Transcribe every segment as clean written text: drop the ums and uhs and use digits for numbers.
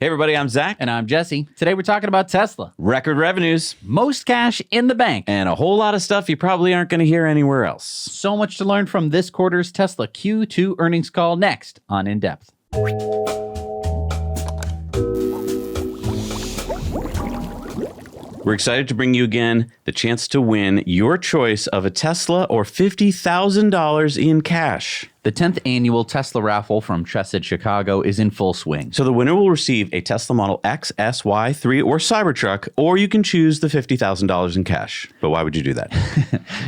Hey everybody, I'm Zach. And I'm Jesse. Today we're talking about Tesla. Record revenues. Most cash in the bank. And a whole lot of stuff you probably aren't going to hear anywhere else. So much to learn from this quarter's Tesla Q2 earnings call next on In Depth. We're excited to bring you again the chance to win your choice of a Tesla or $50,000 in cash. The 10th annual Tesla raffle from Chesed, Chicago is in full swing. So the winner will receive a Tesla Model X, S, Y, 3, or Cybertruck, or you can choose the $50,000 in cash. But why would you do that?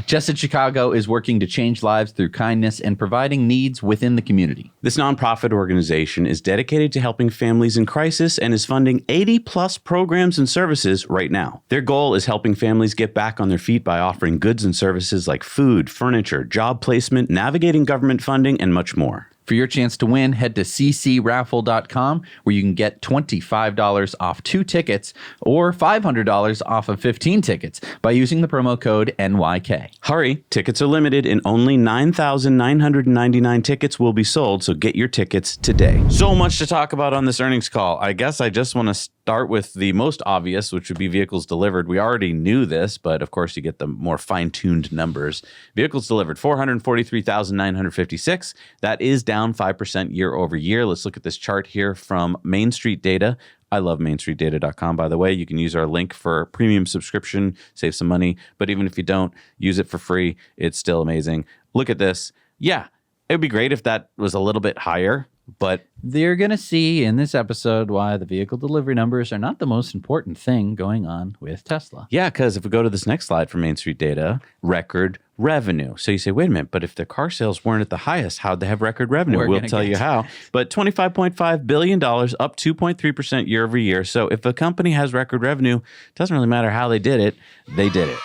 Chesed, Chicago is working to change lives through kindness and providing needs within the community. This nonprofit organization is dedicated to helping families in crisis and is funding 80-plus programs and services right now. Their goal is helping families get back on their feet by offering goods and services like food, furniture, job placement, navigating government funding, and much more. For your chance to win, head to ccraffle.com where you can get $25 off 2 tickets or $500 off of 15 tickets by using the promo code NYK. Hurry, tickets are limited and only 9,999 tickets will be sold, so get your tickets today. So much to talk about on this earnings call. I guess I just want to start with the most obvious, which would be vehicles delivered. We already knew this, but of course you get the more fine-tuned numbers. Vehicles delivered, 443,956. That is down 5% year over year. Let's look at this chart here from Main Street Data. I love mainstreetdata.com, by the way. You can use our link for premium subscription, save some money. But even if you don't, use it for free. It's still amazing. Look at this. Yeah, it would be great if that was a little bit higher, but they're going to see in this episode why the vehicle delivery numbers are not the most important thing going on with Tesla. Yeah, because if we go to this next slide from Main Street Data, record revenue. So you say, wait a minute, but if their car sales weren't at the highest, how'd they have record revenue? We'll tell you how. But $25.5 billion, up 2.3% year over year. So if a company has record revenue, it doesn't really matter how they did it. They did it.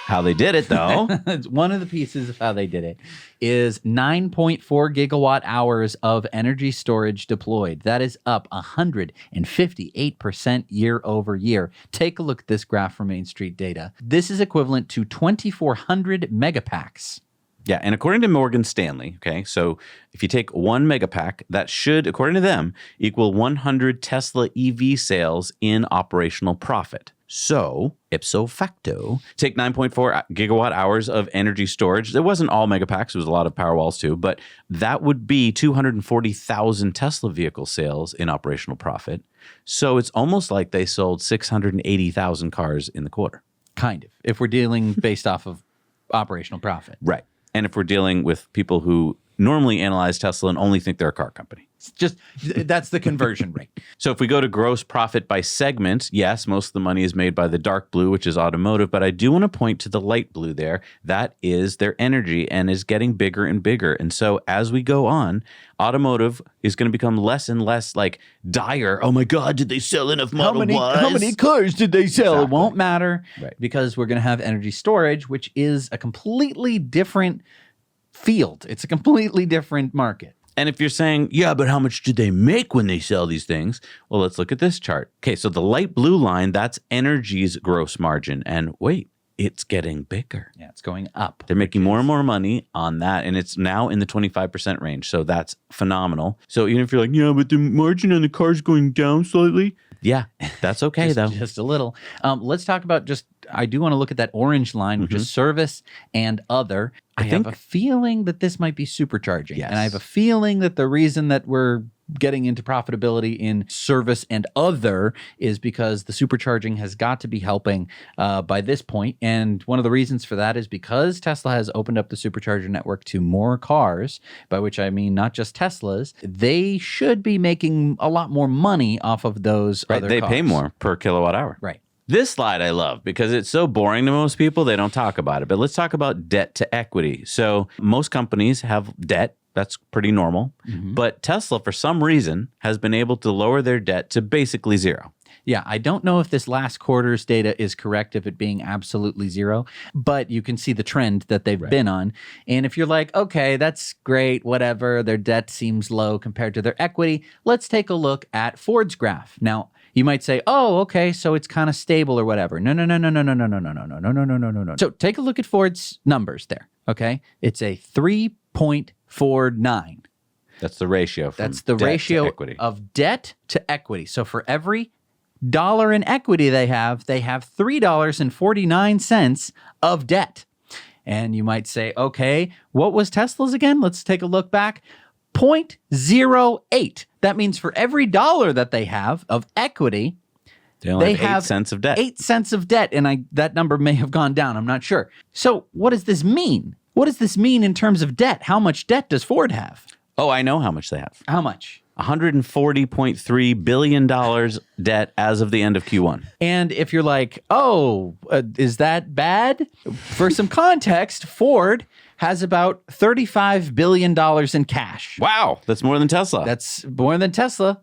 How they did it, though. One of the pieces of how they did it is 9.4 gigawatt hours of energy storage deployed. That is up 158% year over year. Take a look at this graph from Main Street Data. This is equivalent to 2,400 megapacks. Yeah, and according to Morgan Stanley, okay, so if you take 1 megapack, that should, according to them, equal 100 Tesla EV sales in operational profit. So, ipso facto, take 9.4 gigawatt hours of energy storage. It wasn't all megapacks. It was a lot of Powerwalls too, but that would be 240,000 Tesla vehicle sales in operational profit. So it's almost like they sold 680,000 cars in the quarter. Kind of, if we're dealing based off of operational profit. Right. And if we're dealing with people who normally analyze Tesla and only think they're a car company. It's just, that's the conversion rate. So if we go to gross profit by segment, yes, most of the money is made by the dark blue, which is automotive, but I do want to point to the light blue there. That is their energy and is getting bigger and bigger. And so as we go on, automotive is going to become less and less like dire. Oh my God, did they sell enough Model Ys? How many cars did they sell? Exactly. It won't matter, right, because we're going to have energy storage, which is a completely different field. It's a completely different market. And if you're saying, yeah, but how much do they make when they sell these things? Well, let's look at this chart. Okay, so the light blue line, that's energy's gross margin. And wait, it's getting bigger. Yeah, it's going up. They're making more and more money on that, and it's now in the 25% range. So that's phenomenal. So even if you're like, yeah, but the margin on the car is going down slightly. Yeah, that's okay, though. Just a little. Let's talk about I do want to look at that orange line, which is service and other. I have a feeling that this might be supercharging. Yes. And I have a feeling that the reason that we're getting into profitability in service and other is because the supercharging has got to be helping by this point. And one of the reasons for that is because Tesla has opened up the supercharger network to more cars, by which I mean not just Teslas. They should be making a lot more money off of those other cars. They pay more per kilowatt hour. Right. This slide I love because it's so boring to most people, they don't talk about it. But let's talk about debt to equity. So most companies have debt. That's pretty normal. Mm-hmm. But Tesla, for some reason, has been able to lower their debt to basically zero. Yeah, I don't know if this last quarter's data is correct of it being absolutely zero, but you can see the trend that they've been on. And if you're like, okay, that's great, whatever, their debt seems low compared to their equity, let's take a look at Ford's graph. Now, you might say, oh, okay, so it's kind of stable or whatever. No. So take a look at Ford's numbers there, okay? It's a 3.49. That's the ratio. That's the debt to ratio equity. of debt to equity. So for every dollar in equity they have $3.49 of debt. And you might say, okay, what was Tesla's again? Let's take a look back. 0.08. That means for every dollar that they have of equity, They only have 8 have cents of debt. 8 cents of debt. And that number may have gone down. I'm not sure. So what does this mean? What does this mean in terms of debt? How much debt does Ford have? Oh, I know how much they have. How much? $140.3 billion debt as of the end of Q1. And if you're like, is that bad? For some context, Ford has about $35 billion in cash. Wow, that's more than Tesla. That's more than Tesla.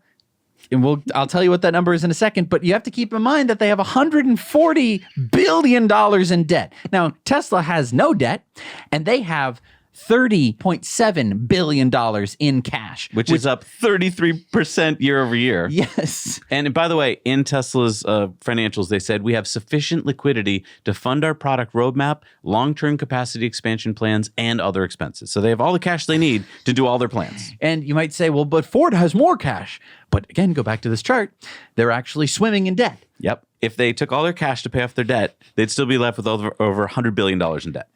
And I'll tell you what that number is in a second, but you have to keep in mind that they have $140 billion in debt. Now, Tesla has no debt, and they have $30.7 billion in cash. which is up 33% year over year. Yes. And by the way, in Tesla's financials, they said we have sufficient liquidity to fund our product roadmap, long-term capacity expansion plans, and other expenses. So they have all the cash they need to do all their plans. And you might say, well, but Ford has more cash. But again, go back to this chart. They're actually swimming in debt. Yep. If they took all their cash to pay off their debt, they'd still be left with over $100 billion in debt.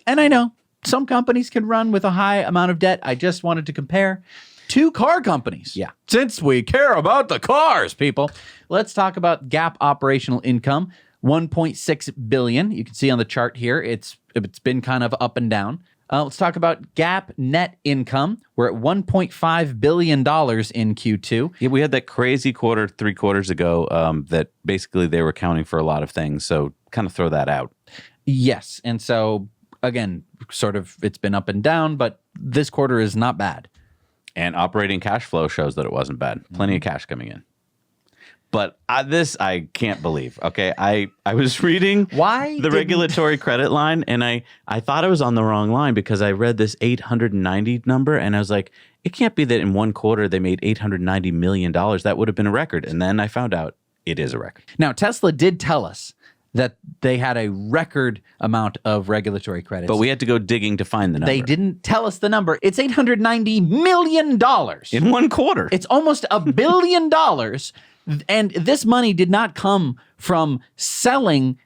And I know some companies can run with a high amount of debt. I just wanted to compare two car companies. Yeah. Since we care about the cars, people, let's talk about GAAP operational income, $1.6 billion. You can see on the chart here, it's been kind of up and down. Let's talk about GAAP net income. We're at $1.5 billion in Q2. Yeah, we had that crazy quarter 3 quarters ago that basically they were accounting for a lot of things. So kind of throw that out. Yes. And so, again, sort of it's been up and down, but this quarter is not bad. And operating cash flow shows that it wasn't bad. Plenty of cash coming in. But this I can't believe. Okay, I was reading the regulatory credit line, and I thought I was on the wrong line because I read this 890 number, and I was like, it can't be that in one quarter they made $890 million. That would have been a record. And then I found out it is a record. Now, Tesla did tell us that they had a record amount of regulatory credits. But we had to go digging to find the number. They didn't tell us the number. It's $890 million. In one quarter. It's almost $1 billion. And this money did not come from selling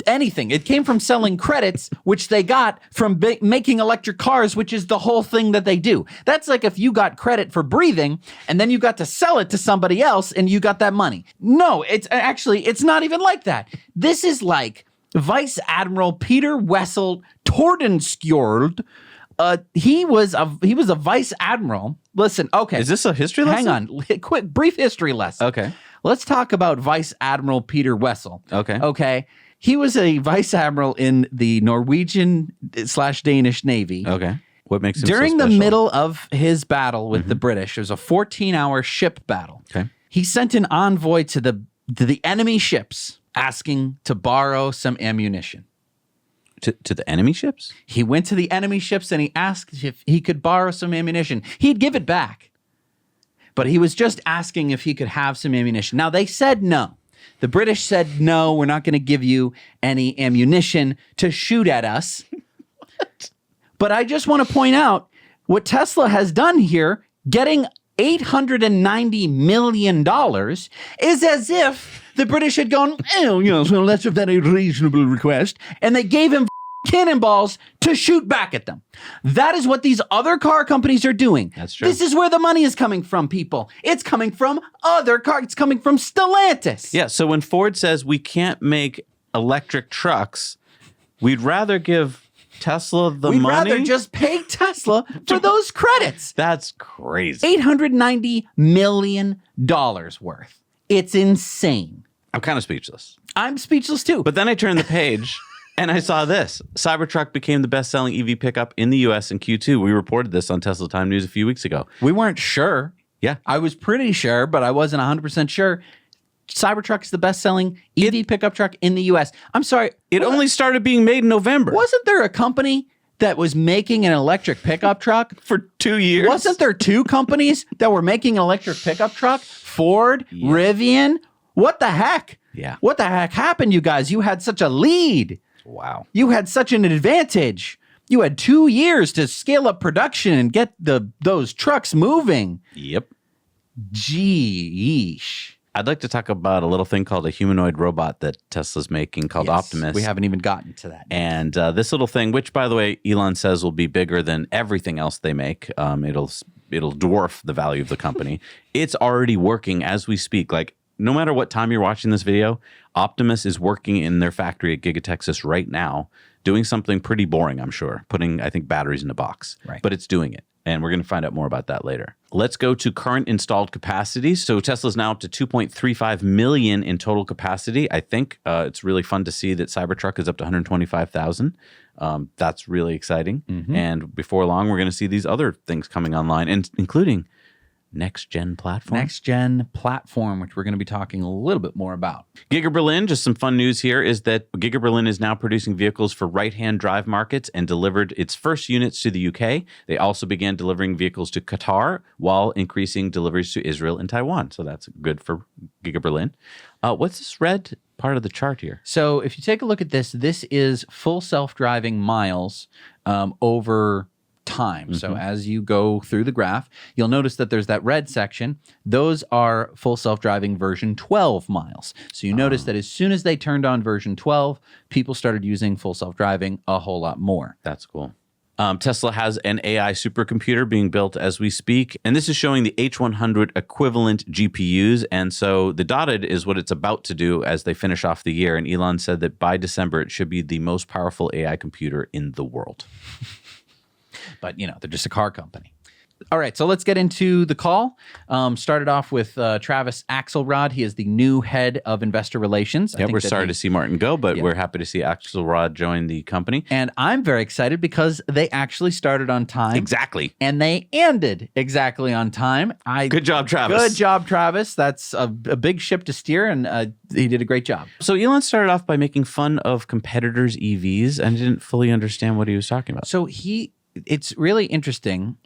anything. It came from selling credits, which they got from making electric cars, which is the whole thing that they do. That's like if you got credit for breathing and then you got to sell it to somebody else and you got that money. No, it's not even like that. This is like Vice Admiral Peter Wessel Tordenskjold. He was a vice admiral. Listen, okay. Is this a history lesson? Hang on. Quick, brief history lesson. Okay. Let's talk about Vice Admiral Peter Wessel. Okay. Okay. He was a vice admiral in the Norwegian/Danish Navy. Okay. What makes him During so the special? middle of his battle with the British, it was a 14-hour ship battle. Okay. He sent an envoy to the enemy ships asking to borrow some ammunition. To the enemy ships? He went to the enemy ships and he asked if he could borrow some ammunition. He'd give it back. But he was just asking if he could have some ammunition. Now, they said no. The British said, no, we're not going to give you any ammunition to shoot at us. But I just want to point out what Tesla has done here, getting $890 million, is as if the British had gone, so that's a very reasonable request. And they gave him cannonballs to shoot back at them. That is what these other car companies are doing. That's true. This is where the money is coming from, people. It's coming from other cars. It's coming from Stellantis. Yeah, so when Ford says we can't make electric trucks, we'd rather give Tesla the money. We'd rather just pay Tesla for those credits. That's crazy. $890 million worth. It's insane. I'm kind of speechless. I'm speechless too. But then I turned the page and I saw this. Cybertruck became the best-selling EV pickup in the U.S. in Q2. We reported this on Tesla Time News a few weeks ago. We weren't sure. Yeah. I was pretty sure, but I wasn't 100% sure. Cybertruck is the best-selling EV pickup truck in the U.S. I'm sorry. It only started being made in November. Wasn't there a company that was making an electric pickup truck? For 2 years. Wasn't there two companies that were making an electric pickup truck? Ford, Rivian? What the heck? Yeah. What the heck happened, you guys? You had such a lead. Wow. You had such an advantage. You had 2 years to scale up production and get those trucks moving. Yep. Geesh. I'd like to talk about a little thing called a humanoid robot that Tesla's making called Optimus. We haven't even gotten to that. And this little thing, which, by the way, Elon says will be bigger than everything else they make. It'll dwarf the value of the company. It's already working as we speak. Like, no matter what time you're watching this video, Optimus is working in their factory at Giga Texas right now, doing something pretty boring, I'm sure, putting, I think, batteries in a box. Right. But it's doing it. And we're going to find out more about that later. Let's go to current installed capacity. So Tesla's now up to 2.35 million in total capacity. I think it's really fun to see that Cybertruck is up to 125,000. That's really exciting. And before long, we're going to see these other things coming online, and including next-gen platform. Next-gen platform, which we're going to be talking a little bit more about. Giga Berlin, just some fun news here, is that Giga Berlin is now producing vehicles for right-hand drive markets and delivered its first units to the UK. They also began delivering vehicles to Qatar while increasing deliveries to Israel and Taiwan. So that's good for Giga Berlin. What's this red part of the chart here? So if you take a look at this, this is full self-driving miles over time. So as you go through the graph, you'll notice that there's that red section. Those are full self-driving version 12 miles. So you notice that as soon as they turned on version 12, people started using full self-driving a whole lot more. That's cool. Tesla has an AI supercomputer being built as we speak, and this is showing the H100 equivalent GPUs, and so the dotted is what it's about to do as they finish off the year, and Elon said that by December it should be the most powerful AI computer in the world. But, you know, they're just a car company. All right, so let's get into the call. Started off with Travis Axelrod. He is the new head of investor relations. Yeah, we're sorry to see Martin go, but we're happy to see Axelrod join the company. And I'm very excited because they actually started on time. Exactly. And they ended exactly on time. Good job, Travis. Good job, Travis. That's a big ship to steer, and he did a great job. So Elon started off by making fun of competitors' EVs, and I didn't fully understand what he was talking about. So it's really interesting.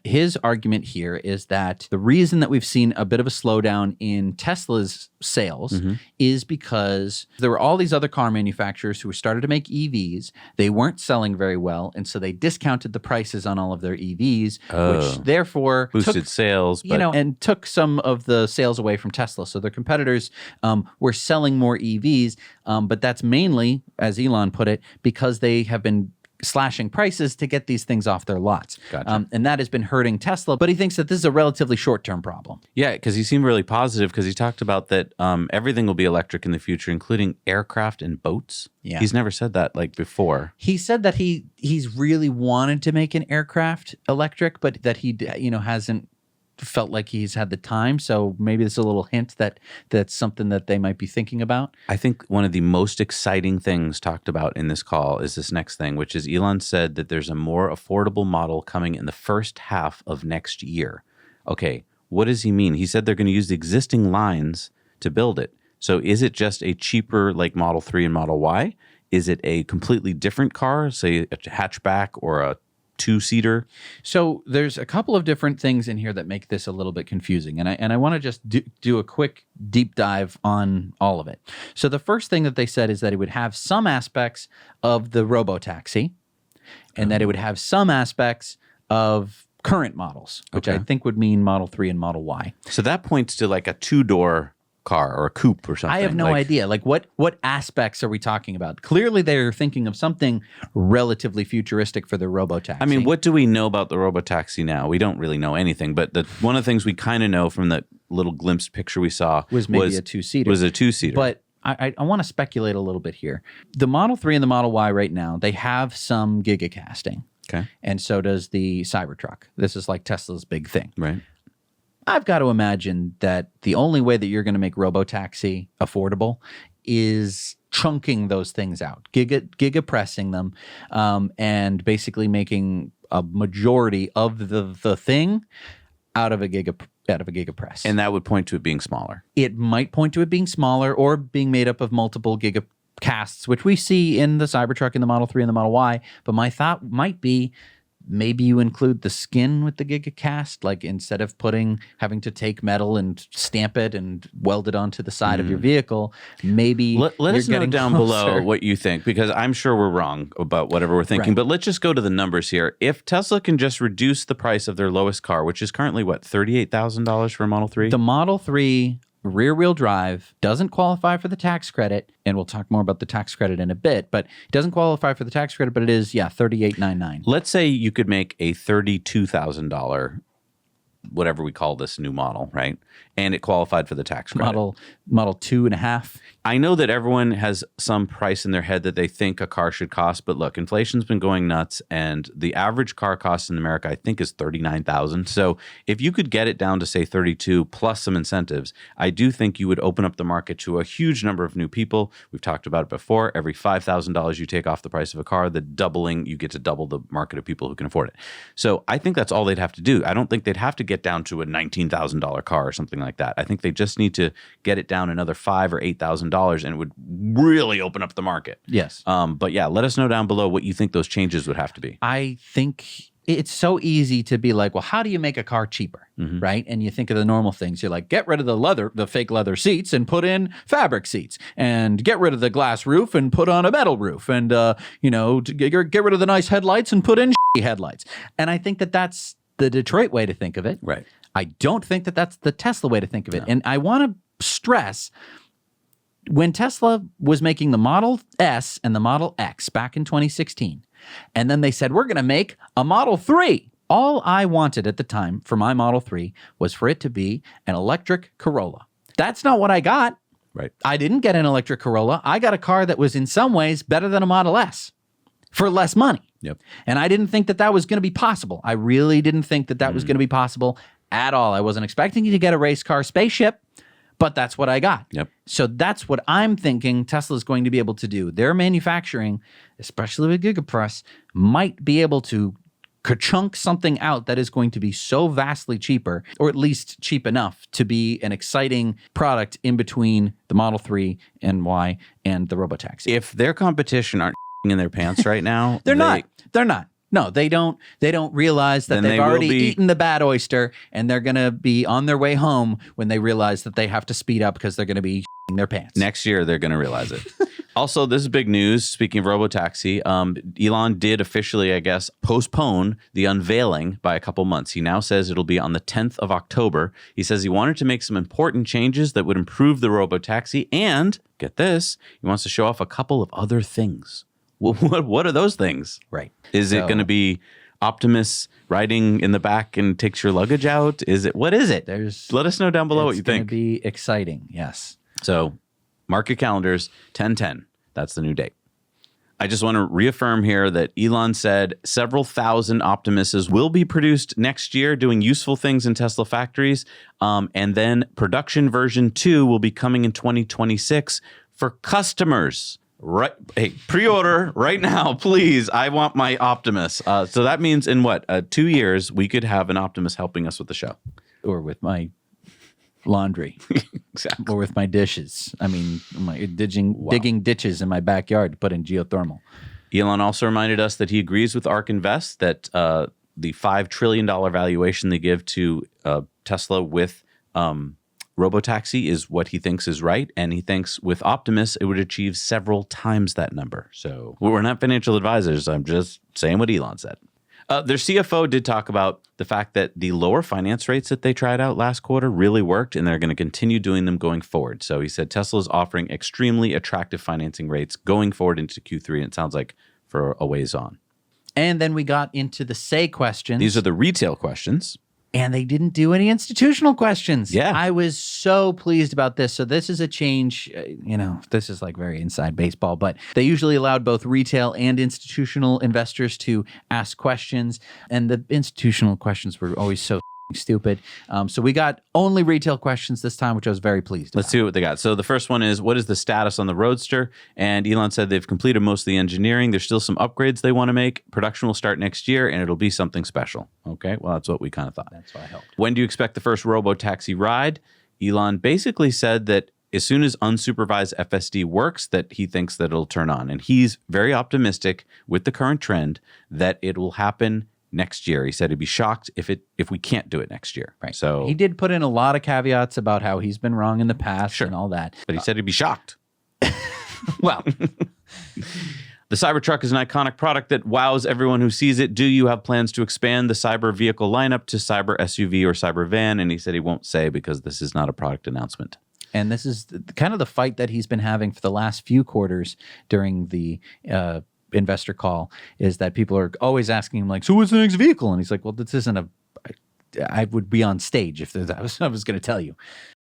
His argument here is that the reason that we've seen a bit of a slowdown in Tesla's sales is because there were all these other car manufacturers who started to make EVs. They weren't selling very well, and so they discounted the prices on all of their EVs, which therefore boosted sales, but and took some of the sales away from Tesla. So their competitors were selling more EVs, but that's mainly, as Elon put it, because they have been slashing prices to get these things off their lots. Gotcha. And that has been hurting Tesla, but he thinks that this is a relatively short-term problem. Yeah, because he seemed really positive because he talked about that everything will be electric in the future, including aircraft and boats. Yeah. He's never said that like before. He said that he's really wanted to make an aircraft electric, but that he hasn't felt like he's had the time. So maybe there's a little hint that that's something that they might be thinking about. I think one of the most exciting things talked about in this call is this next thing, which is Elon said that there's a more affordable model coming in the first half of next year. Okay, what does he mean? He said they're going to use the existing lines to build it. So is it just a cheaper like Model 3 and Model Y? Is it a completely different car, say a hatchback or a two-seater? So there's a couple of different things in here that make this a little bit confusing, and I want to just do a quick deep dive on all of it. So the first thing that they said is that it would have some aspects of the Robotaxi, and that it would have some aspects of current models, which I think would mean Model 3 and Model Y. So that points to like a two-door car or a coupe or something. I have no idea. Like what aspects are we talking about? Clearly they're thinking of something relatively futuristic for the Robotaxi. I mean, what do we know about the Robotaxi now? We don't really know anything, but one of the things we kind of know from the little glimpse picture we saw was maybe a two-seater. Was a two-seater. But I want to speculate a little bit here. The Model 3 and the Model Y right now, they have some gigacasting. Okay. And so does the Cybertruck. This is like Tesla's big thing. Right. I've got to imagine that the only way that you're going to make Robotaxi affordable is chunking those things out, giga pressing them, and basically making a majority of the thing out of a giga press. And that would point to it being smaller. It might point to it being smaller or being made up of multiple giga casts, which we see in the Cybertruck, in the Model 3 and the Model Y. But my thought might be maybe you include the skin with the gigacast, like instead of having to take metal and stamp it and weld it onto the side of your vehicle, maybe let you're us know getting down closer. below what you think, because I'm sure we're wrong about whatever we're thinking. Right. But let's just go to the numbers here. If Tesla can just reduce the price of their lowest car, which is currently what, $38,000 for a Model 3? The Model 3 rear-wheel drive doesn't qualify for the tax credit, and we'll talk more about the tax credit in a bit, but it doesn't qualify for the tax credit, but it is, $38,999. Let's say you could make a $32,000, whatever we call this new model, right? And it qualified for the tax credit. Model 2.5. I know that everyone has some price in their head that they think a car should cost, but look, inflation's been going nuts, and the average car cost in America, I think, is $39,000. So if you could get it down to, say, $32,000 plus some incentives, I do think you would open up the market to a huge number of new people. We've talked about it before. Every $5,000 you take off the price of a car, you get to double the market of people who can afford it. So I think that's all they'd have to do. I don't think they'd have to get down to a $19,000 car or something like that. I think they just need to get it down another $5,000 or $8,000, and it would really open up the market. Yes. But yeah, let us know down below what you think those changes would have to be. I think it's so easy to be like, well, how do you make a car cheaper, right? And you think of the normal things. You're like, get rid of the fake leather seats and put in fabric seats, and get rid of the glass roof and put on a metal roof, and get rid of the nice headlights and put in headlights. And I think that that's the Detroit way to think of it. Right. I don't think that that's the Tesla way to think of it. No. And I want to stress, when Tesla was making the Model S and the Model X back in 2016, and then they said, we're going to make a Model 3. All I wanted at the time for my Model 3 was for it to be an electric Corolla. That's not what I got. Right. I didn't get an electric Corolla. I got a car that was in some ways better than a Model S for less money. Yep. And I didn't think that that was going to be possible. I really didn't think that that was going to be possible at all. I wasn't expecting you to get a race car spaceship, but that's what I got. Yep. So that's what I'm thinking Tesla's going to be able to do. Their manufacturing, especially with Gigapress, might be able to ka-chunk something out that is going to be so vastly cheaper, or at least cheap enough to be an exciting product in between the Model 3 and Y and the Robotaxi. If their competition aren't in their pants right now, They're not. No, they don't realize that they've already eaten the bad oyster, and they're going to be on their way home when they realize that they have to speed up because they're going to be their pants. Next year, they're going to realize it. Also, this is big news. Speaking of Robotaxi, Elon did officially, I guess, postpone the unveiling by a couple months. He now says it'll be on the 10th of October. He says he wanted to make some important changes that would improve the Robotaxi, and, get this, he wants to show off a couple of other things. What are those things? Right. Is it going to be Optimus riding in the back and takes your luggage out? What is it? Let us know down below what you think. It's going to be exciting, yes. So mark your calendars, 10/10. That's the new date. I just want to reaffirm here that Elon said several thousand Optimuses will be produced next year doing useful things in Tesla factories. And then production version 2 will be coming in 2026 for customers. Right. Hey, pre-order right now, please. I want my Optimus. So that means in 2 years, we could have an Optimus helping us with the show. Or with my laundry. Exactly. Or with my dishes. I mean, digging ditches in my backyard to put in geothermal. Elon also reminded us that he agrees with ARK Invest that the $5 trillion valuation they give to Tesla with Robotaxi is what he thinks is right, and he thinks with Optimus it would achieve several times that number. So we're not financial advisors. I'm just saying what Elon said. Their CFO did talk about the fact that the lower finance rates that they tried out last quarter really worked, and they're going to continue doing them going forward. So he said Tesla is offering extremely attractive financing rates going forward into Q3, and it sounds like for a ways on. And then we got into the say questions. These are the retail questions. And they didn't do any institutional questions. Yeah. I was so pleased about this. So this is a change, this is like very inside baseball, but they usually allowed both retail and institutional investors to ask questions. And the institutional questions were always so stupid. So we got only retail questions this time, which I was very pleased Let's about. see what they got. So the first one is, what is the status on the Roadster? And Elon said they've completed most of the engineering. There's still some upgrades they want to make. Production will start next year, and it'll be something special. Okay, well, that's what we kind of thought. That's why I helped. When do you expect the first Robotaxi ride? Elon basically said that as soon as unsupervised FSD works, that he thinks that it'll turn on. And he's very optimistic with the current trend that it will happen next year. He said he'd be shocked if we can't do it next year. Right. So he did put in a lot of caveats about how he's been wrong in the past and all that. But he said he'd be shocked. Well, the Cybertruck is an iconic product that wows everyone who sees it. Do you have plans to expand the cyber vehicle lineup to cyber SUV or cyber van? And he said he won't say because this is not a product announcement. and this is kind of the fight that he's been having for the last few quarters during the investor call, is that people are always asking him, like, so what's the next vehicle? And he's like, well, this isn't I would be on stage if I was going to tell you.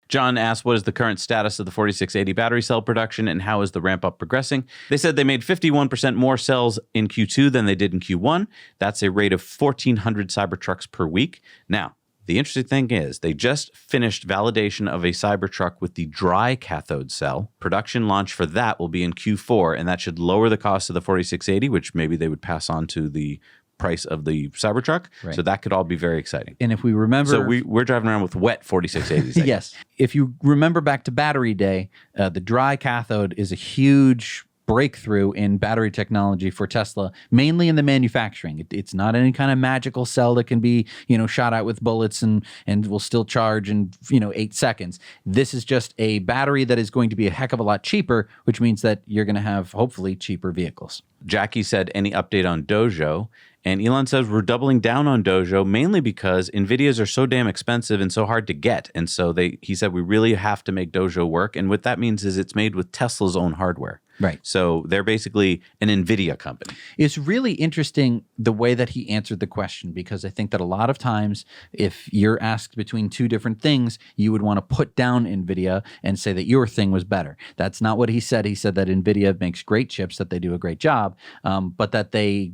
John asked, what is the current status of the 4680 battery cell production and how is the ramp up progressing? They said they made 51% more cells in Q2 than they did in Q1. That's a rate of 1,400 Cybertrucks per week. Now, the interesting thing is they just finished validation of a Cybertruck with the dry cathode cell. Production launch for that will be in Q4, and that should lower the cost of the 4680, which maybe they would pass on to the price of the Cybertruck. Right. So that could all be very exciting. And if we remember... So we're driving around with wet 4680s. Yes. If you remember back to battery day, the dry cathode is a huge breakthrough in battery technology for Tesla, mainly in the manufacturing. It's not any kind of magical cell that can be, shot out with bullets and will still charge in, 8 seconds. This is just a battery that is going to be a heck of a lot cheaper, which means that you're going to have, hopefully, cheaper vehicles. Jackie said, any update on Dojo? And Elon says, we're doubling down on Dojo mainly because NVIDIAs are so damn expensive and so hard to get. And so he said, we really have to make Dojo work. And what that means is it's made with Tesla's own hardware. Right. So they're basically an NVIDIA company. It's really interesting the way that he answered the question, because I think that a lot of times if you're asked between two different things, you would want to put down NVIDIA and say that your thing was better. That's not what he said. He said that NVIDIA makes great chips, that they do a great job, but that they...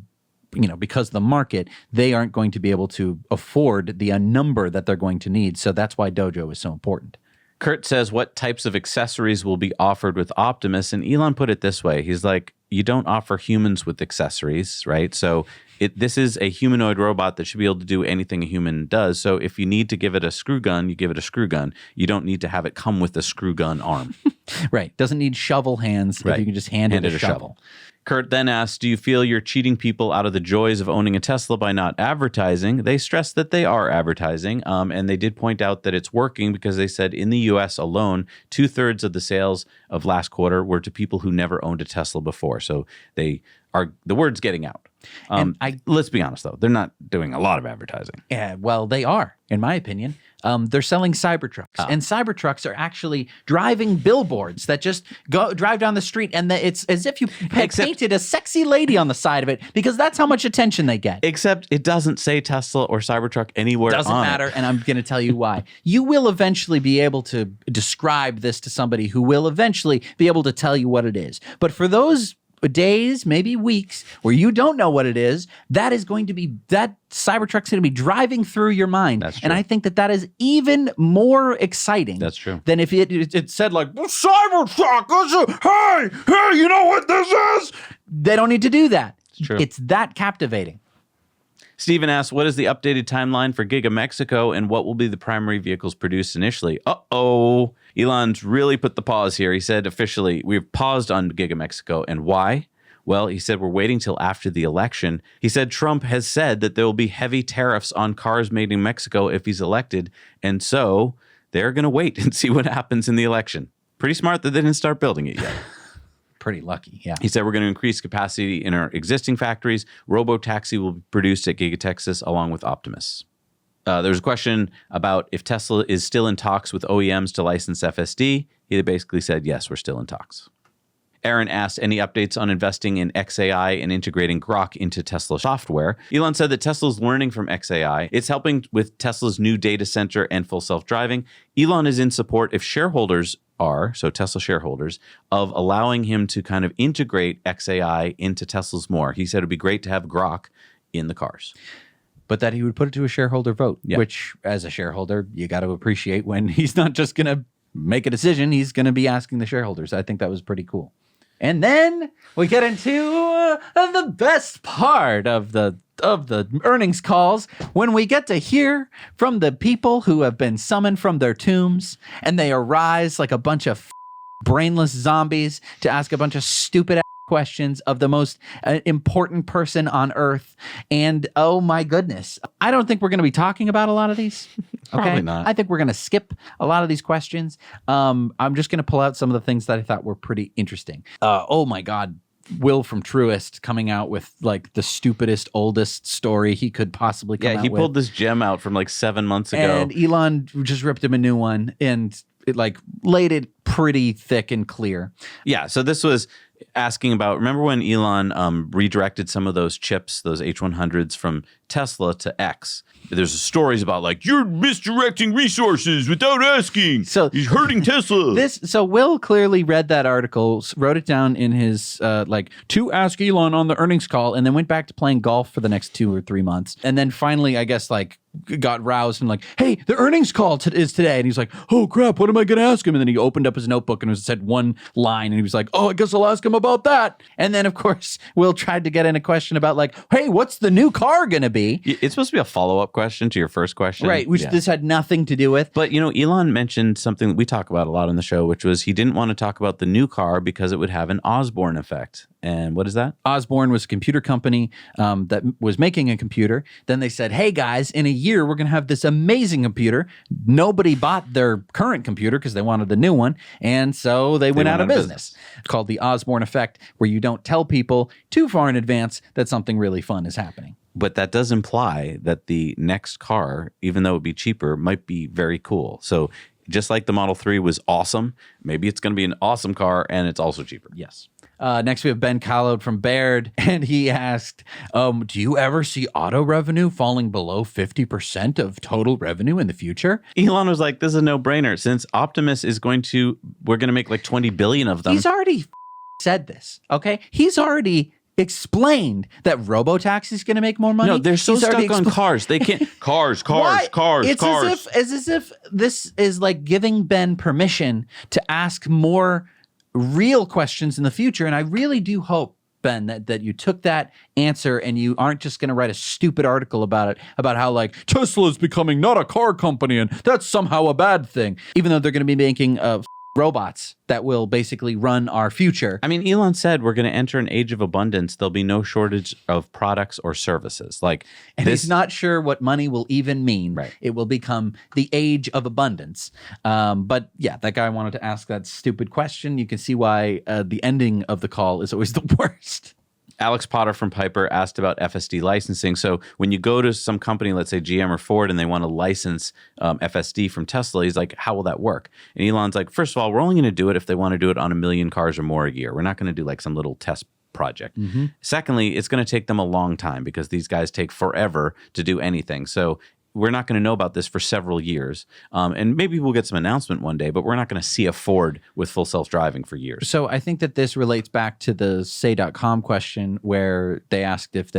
because of the market, they aren't going to be able to afford the number that they're going to need. So that's why Dojo is so important. Kurt says, what types of accessories will be offered with Optimus? And Elon put it this way. He's like, you don't offer humans with accessories, right? So this is a humanoid robot that should be able to do anything a human does. So if you need to give it a screw gun, you give it a screw gun. You don't need to have it come with a screw gun arm. Right. Doesn't need shovel hands if you can just hand it a shovel. Kurt then asked, do you feel you're cheating people out of the joys of owning a Tesla by not advertising? They stressed that they are advertising, and they did point out that it's working because they said in the U.S. alone, 2/3 of the sales of last quarter were to people who never owned a Tesla before. So the word's getting out. Let's be honest, though. They're not doing a lot of advertising. Yeah, well, they are, in my opinion. They're selling Cybertrucks, and Cybertrucks are actually driving billboards that just drive down the street, and it's as if you painted a sexy lady on the side of it, because that's how much attention they get. Except it doesn't say Tesla or Cybertruck anywhere. Doesn't matter, and I'm going to tell you why. You will eventually be able to describe this to somebody who will eventually be able to tell you what it is. But for those days, maybe weeks, where you don't know what it is, that Cybertruck's going to be driving through your mind. That's true. And I think that is even more exciting. That's true. Than if it said like, Cybertruck, hey, you know what this is? They don't need to do that. It's true. It's that captivating. Steven asks, what is the updated timeline for Giga Mexico and what will be the primary vehicles produced initially? Uh-oh. Elon's really put the pause here. He said officially, we've paused on Giga Mexico. And why? Well, he said we're waiting till after the election. He said Trump has said that there will be heavy tariffs on cars made in Mexico if he's elected. And so they're going to wait and see what happens in the election. Pretty smart that they didn't start building it yet. Pretty lucky, yeah. He said we're going to increase capacity in our existing factories. Robotaxi will be produced at Giga Texas along with Optimus. There's a question about if Tesla is still in talks with OEMs to license FSD. He basically said, yes, we're still in talks. Aaron asked any updates on investing in XAI and integrating Grok into Tesla software. Elon said that Tesla's learning from XAI. It's helping with Tesla's new data center and full self-driving. Elon is in support, if shareholders are, so Tesla shareholders, of allowing him to kind of integrate XAI into Tesla's more. He said it'd be great to have Grok in the cars. But that he would put it to a shareholder vote, which as a shareholder, you got to appreciate when he's not just going to make a decision, he's going to be asking the shareholders. I think that was pretty cool. And then we get into the best part of the earnings calls, when we get to hear from the people who have been summoned from their tombs, and they arise like a bunch of brainless zombies to ask a bunch of stupid questions of the most important person on earth. And oh my goodness, I don't think we're going to be talking about a lot of these. Okay? Probably not. I think we're going to skip a lot of these questions. I'm just going to pull out some of the things that I thought were pretty interesting. Oh my God. Will from Truist coming out with like the stupidest, oldest story he could possibly come out with. Yeah, he pulled this gem out from like 7 months ago. And Elon just ripped him a new one and it like laid it pretty thick and clear. Yeah, so this was asking about, remember when Elon redirected some of those chips, those H100s from Tesla to X? There's stories about like, you're misdirecting resources without asking. So he's hurting Tesla. So Will clearly read that article, wrote it down in his to ask Elon on the earnings call, and then went back to playing golf for the next 2 or 3 months. And then finally, I guess, like got roused and like, hey, the earnings call is today. And he's like, oh crap, what am I going to ask him? And then he opened up his notebook and it said one line and he was like, oh, I guess I'll ask him about that. And then of course, Will tried to get in a question about like, hey, what's the new car going to be? It's supposed to be a follow-up question to your first question. Right, which this had nothing to do with. But, you know, Elon mentioned something that we talk about a lot on the show, which was he didn't want to talk about the new car because it would have an Osborne effect. And what is that? Osborne was a computer company that was making a computer. Then they said, hey, guys, in a year, we're going to have this amazing computer. Nobody bought their current computer because they wanted the new one. And so they went out of business. It's called the Osborne effect, where you don't tell people too far in advance that something really fun is happening. But that does imply that the next car, even though it would be cheaper, might be very cool. So just like the Model 3 was awesome, maybe it's going to be an awesome car and it's also cheaper. Yes. Next, we have Ben Callowed from Baird, and he asked, do you ever see auto revenue falling below 50% of total revenue in the future? Elon was like, this is a no-brainer. Since Optimus is we're going to make like 20 billion of them. He's already said this, okay? He's already explained that Robotaxi is going to make more money. No, they're so stuck on cars. They can't. Cars. It's as if this is like giving Ben permission to ask more real questions in the future. And I really do hope, Ben, that you took that answer and you aren't just going to write a stupid article about it, about how like Tesla is becoming not a car company and that's somehow a bad thing, even though they're going to be making robots that will basically run our future. I mean, Elon said we're going to enter an age of abundance. There'll be no shortage of products or services. And he's not sure what money will even mean. Right. It will become the age of abundance. But yeah, that guy wanted to ask that stupid question. You can see why the ending of the call is always the worst. Alex Potter from Piper asked about FSD licensing. So when you go to some company, let's say GM or Ford, and they want to license FSD from Tesla, he's like, how will that work? And Elon's like, first of all, we're only going to do it if they want to do it on 1 million cars or more a year. We're not going to do like some little test project. Mm-hmm. Secondly, it's going to take them a long time because these guys take forever to do anything. So we're not going to know about this for several years. And maybe we'll get some announcement one day, but we're not going to see a Ford with full self-driving for years. So I think that this relates back to the say.com question where they asked if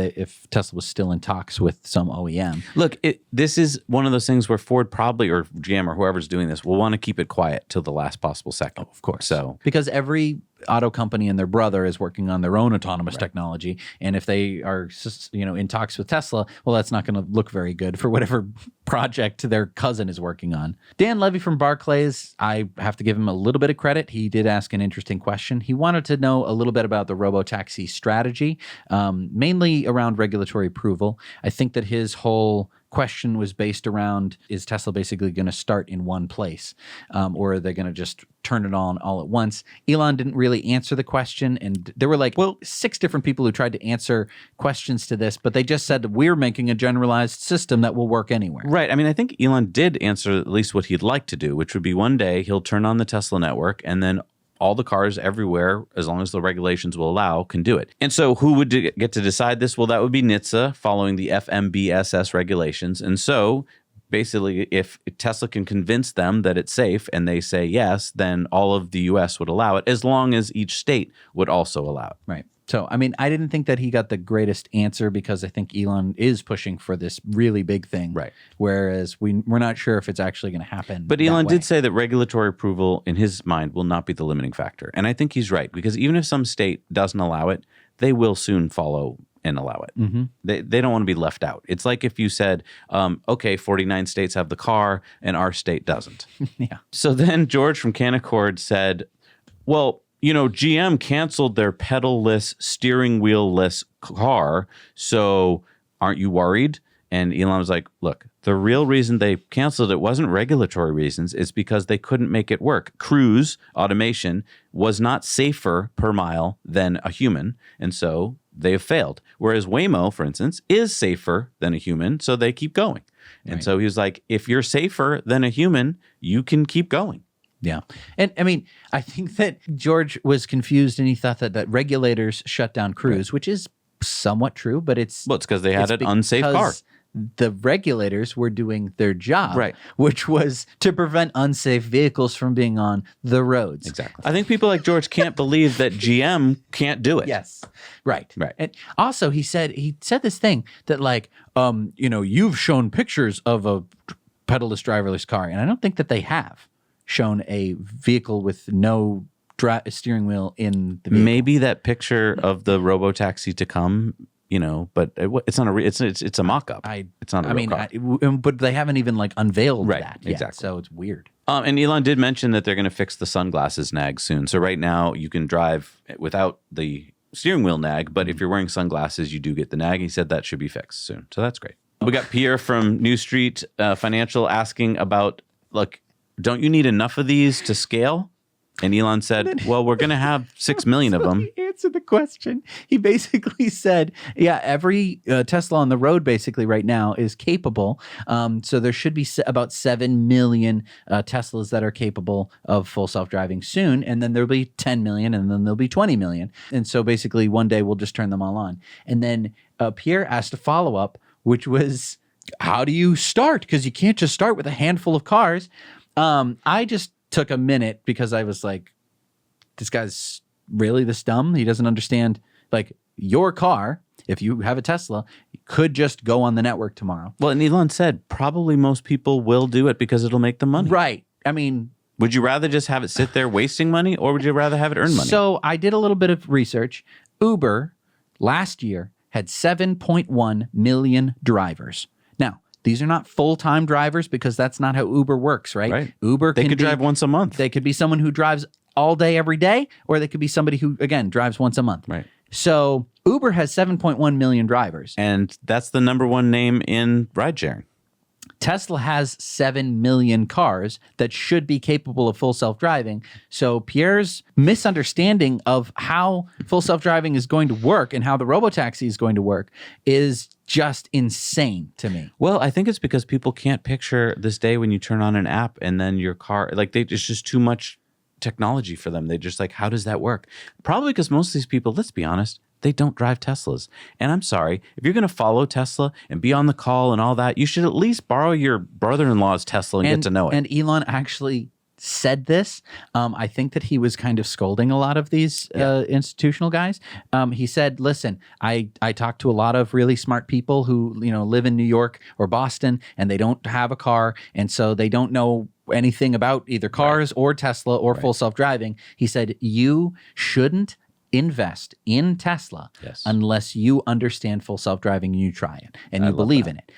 Tesla was still in talks with some OEM. Look, this is one of those things where Ford probably, or GM or whoever's doing this, will want to keep it quiet till the last possible second. Oh, of course. So because every auto company and their brother is working on their own autonomous technology, and if they are in talks with Tesla, well, that's not going to look very good for whatever project their cousin is working on. Dan Levy from Barclays, I have to give him a little bit of credit. He did ask an interesting question. He wanted to know a little bit about the Robotaxi strategy, mainly around regulatory approval. I think that his whole question was based around, is Tesla basically going to start in one place, or are they going to just turn it on all at once? Elon didn't really answer the question, and there were 6 different people who tried to answer questions to this, but they just said, we're making a generalized system that will work anywhere. Right. I mean, I think Elon did answer at least what he'd like to do, which would be one day he'll turn on the Tesla network, and then all the cars everywhere, as long as the regulations will allow, can do it. And so who would get to decide this? Well, that would be NHTSA following the FMVSS regulations. And so basically, if Tesla can convince them that it's safe and they say yes, then all of the U.S. would allow it, as long as each state would also allow it. Right. So, I mean, I didn't think that he got the greatest answer because I think Elon is pushing for this really big thing. Right. Whereas we're not sure if it's actually going to happen. But Elon did say that regulatory approval, in his mind, will not be the limiting factor. And I think he's right, because even if some state doesn't allow it, they will soon follow and allow it. Mm-hmm. They don't want to be left out. It's like if you said, okay, 49 states have the car and our state doesn't. Yeah. So then George from Canaccord said, well, GM canceled their pedal-less, steering wheel-less car, so aren't you worried? And Elon was like, look, the real reason they canceled it wasn't regulatory reasons. It's because they couldn't make it work. Cruise automation was not safer per mile than a human, and so they have failed. Whereas Waymo, for instance, is safer than a human, so they keep going. And so he was like, if you're safer than a human, you can keep going. Yeah. And I mean, I think that George was confused and he thought that regulators shut down Cruise, which is somewhat true, but it's because they had an unsafe car. The regulators were doing their job, right, which was to prevent unsafe vehicles from being on the roads. Exactly. I think people like George can't believe that GM can't do it. Yes. Right. Right. And also he said this thing that like, you've shown pictures of a pedalless driverless car. And I don't think that they have shown a vehicle with no steering wheel in the vehicle. Maybe that picture of the Robotaxi to come, but it's not it's a mock-up. It's not a real car. But they haven't even like unveiled that yet, exactly. So it's weird. And Elon did mention that they're going to fix the sunglasses nag soon. So right now you can drive without the steering wheel nag, but if you're wearing sunglasses, you do get the nag. He said that should be fixed soon. So that's great. We got Pierre from New Street Financial asking about, look, don't you need enough of these to scale? And Elon said, well, we're going to have 6 million of them. He answered the question. He basically said, yeah, every Tesla on the road basically right now is capable. So there should be about 7 million Teslas that are capable of full self-driving soon. And then there'll be 10 million and then there'll be 20 million. And so basically one day we'll just turn them all on. And then Pierre asked a follow-up, which was, how do you start? Because you can't just start with a handful of cars. I just took a minute because I was like, this guy's really this dumb? He doesn't understand, like, your car, if you have a Tesla, could just go on the network tomorrow. Well, and Elon said probably most people will do it because it'll make them money. Right. I mean, would you rather just have it sit there wasting money, or would you rather have it earn money? So I did a little bit of research. Uber last year had 7.1 million drivers. Now, these are not full-time drivers because that's not how Uber works, right? Right. Uber they could drive once a month. They could be someone who drives all day, every day, or they could be somebody who, again, drives once a month. Right. So Uber has 7.1 million drivers. And that's the number one name in ride sharing. Tesla has 7 million cars that should be capable of full self-driving. So Pierre's misunderstanding of how full self-driving is going to work and how the Robotaxi is going to work is just insane to me. Well, I think it's because people can't picture this day when you turn on an app and then your car, like, it's just too much technology for them. They just like, how does that work? Probably because most of these people, let's be honest, they don't drive Teslas. And I'm sorry, if you're going to follow Tesla and be on the call and all that, you should at least borrow your brother-in-law's Tesla and get to know it. And Elon actually said this. I think that he was kind of scolding a lot of these institutional guys. He said, listen, I talked to a lot of really smart people who, live in New York or Boston, and they don't have a car. And so they don't know anything about either cars or Tesla or full self-driving. He said, you shouldn't invest in Tesla unless you understand full self-driving and you try it and you believe in it.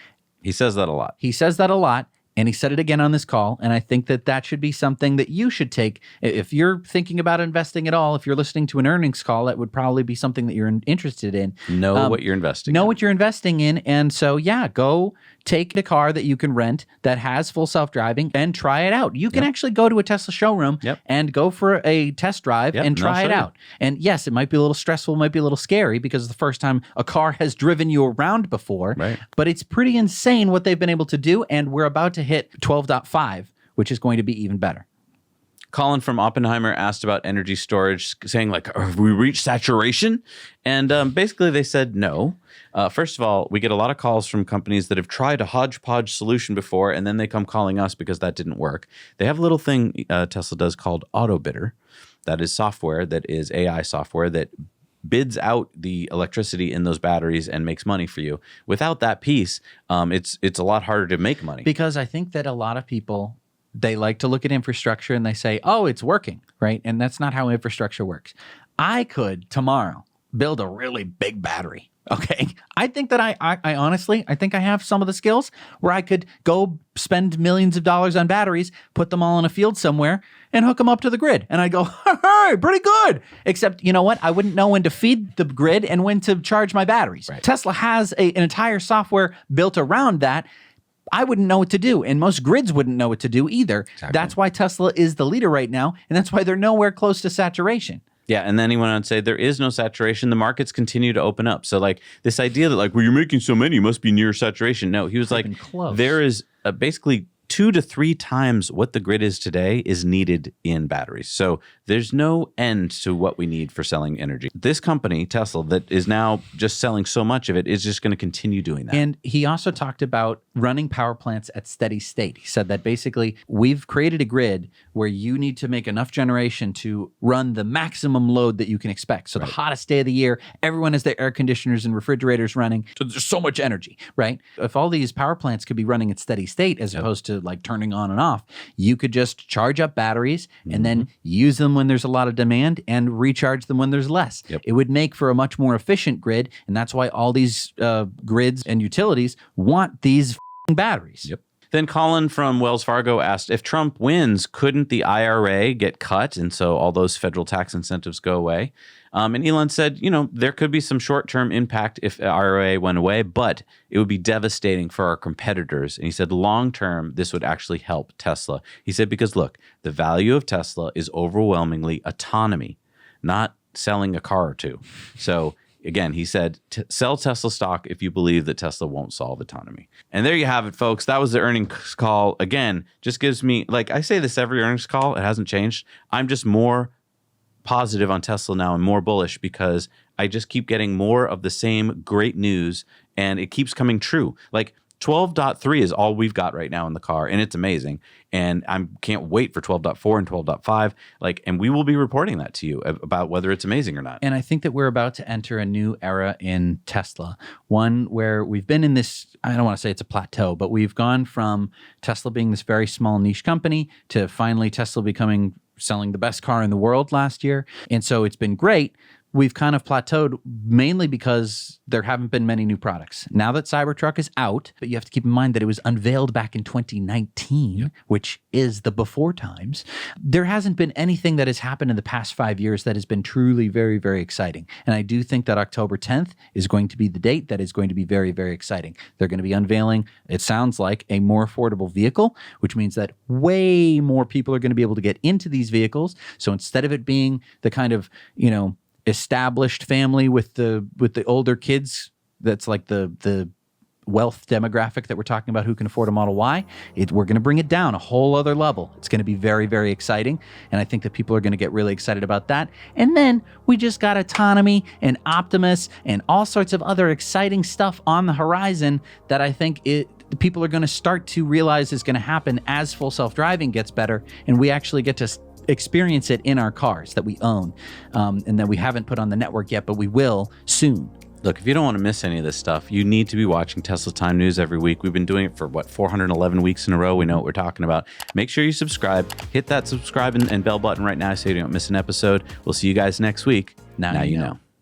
He says that a lot. He says that a lot. And he said it again on this call. And I think that should be something that you should take. If you're thinking about investing at all, if you're listening to an earnings call, that would probably be something that you're interested in. Know what you're investing in. Know what you're investing in. And so, go take a car that you can rent that has full self-driving and try it out. You can actually go to a Tesla showroom and go for a test drive and try it out. And yes, it might be a little stressful, might be a little scary because it's the first time a car has driven you around before. Right. But it's pretty insane what they've been able to do. And we're about to hit 12.5, which is going to be even better. Colin from Oppenheimer asked about energy storage, saying, like, have we reached saturation? And basically they said no. First of all, we get a lot of calls from companies that have tried a hodgepodge solution before, and then they come calling us because that didn't work. They have a little thing Tesla does called Auto Bidder. That is software, that is AI software that bids out the electricity in those batteries and makes money for you. Without that piece, it's a lot harder to make money. Because I think that a lot of people, they like to look at infrastructure and they say, oh, it's working, right? And that's not how infrastructure works. I could tomorrow build a really big battery, Okay. I think that I honestly, I think I have some of the skills where I could go spend millions of dollars on batteries, put them all in a field somewhere, and hook them up to the grid. And I go, hey, pretty good. Except, you know what? I wouldn't know when to feed the grid and when to charge my batteries. Right. Tesla has an entire software built around that. I wouldn't know what to do, and most grids wouldn't know what to do either. Exactly. That's why Tesla is the leader right now, and that's why they're nowhere close to saturation. Yeah, and then he went on to say there is no saturation. The markets continue to open up. So like this idea that like, well, you're making so many, you must be near saturation. No, he was like, close. There is basically 2 to 3 times what the grid is today is needed in batteries. So there's no end to what we need for selling energy. This company, Tesla, that is now just selling so much of it is just going to continue doing that. And he also talked about running power plants at steady state. He said that basically we've created a grid where you need to make enough generation to run the maximum load that you can expect. So the hottest day of the year, everyone has their air conditioners and refrigerators running. So there's so much energy, right? If all these power plants could be running at steady state as opposed to like turning on and off, you could just charge up batteries and then use them when there's a lot of demand and recharge them when there's less. It would make for a much more efficient grid, and that's why all these grids and utilities want these batteries. Then Colin from Wells Fargo asked, if Trump wins, couldn't the IRA get cut? And so all those federal tax incentives go away. And Elon said, you know, there could be some short-term impact if the IRA went away, but it would be devastating for our competitors. And he said, long-term, this would actually help Tesla. He said, because look, the value of Tesla is overwhelmingly autonomy, not selling a car or two. So again, he said, sell Tesla stock if you believe that Tesla won't solve autonomy. And there you have it, folks. That was the earnings call. Again, just gives me, like I say this every earnings call, it hasn't changed. I'm just more positive on Tesla now and more bullish because I just keep getting more of the same great news and it keeps coming true. Like 12.3 is all we've got right now in the car, and it's amazing. And I can't wait for 12.4 and 12.5. Like, and we will be reporting that to you about whether it's amazing or not. And I think that we're about to enter a new era in Tesla, one where we've been in this, I don't want to say it's a plateau, but we've gone from Tesla being this very small niche company to finally Tesla selling the best car in the world last year. And so it's been great. We've kind of plateaued mainly because there haven't been many new products. Now that Cybertruck is out, but you have to keep in mind that it was unveiled back in 2019, which is the before times. There hasn't been anything that has happened in the past 5 years that has been truly very, very exciting. And I do think that October 10th is going to be the date that is going to be very, very exciting. They're going to be unveiling, it sounds like, a more affordable vehicle, which means that way more people are going to be able to get into these vehicles. So instead of it being the kind of, you know, established family with the older kids, that's like the wealth demographic that we're talking about who can afford a Model Y, we're going to bring it down a whole other level. It's going to be very, very exciting. And I think that people are going to get really excited about that. And then we just got autonomy and Optimus and all sorts of other exciting stuff on the horizon that I think people are going to start to realize is going to happen as full self-driving gets better. And we actually get to experience it in our cars that we own and that we haven't put on the network yet, but we will soon. Look, if you don't want to miss any of this stuff, you need to be watching Tesla Time News every week. We've been doing it for, 411 weeks in a row. We know what we're talking about. Make sure you subscribe. Hit that subscribe and bell button right now so you don't miss an episode. We'll see you guys next week. Now you know.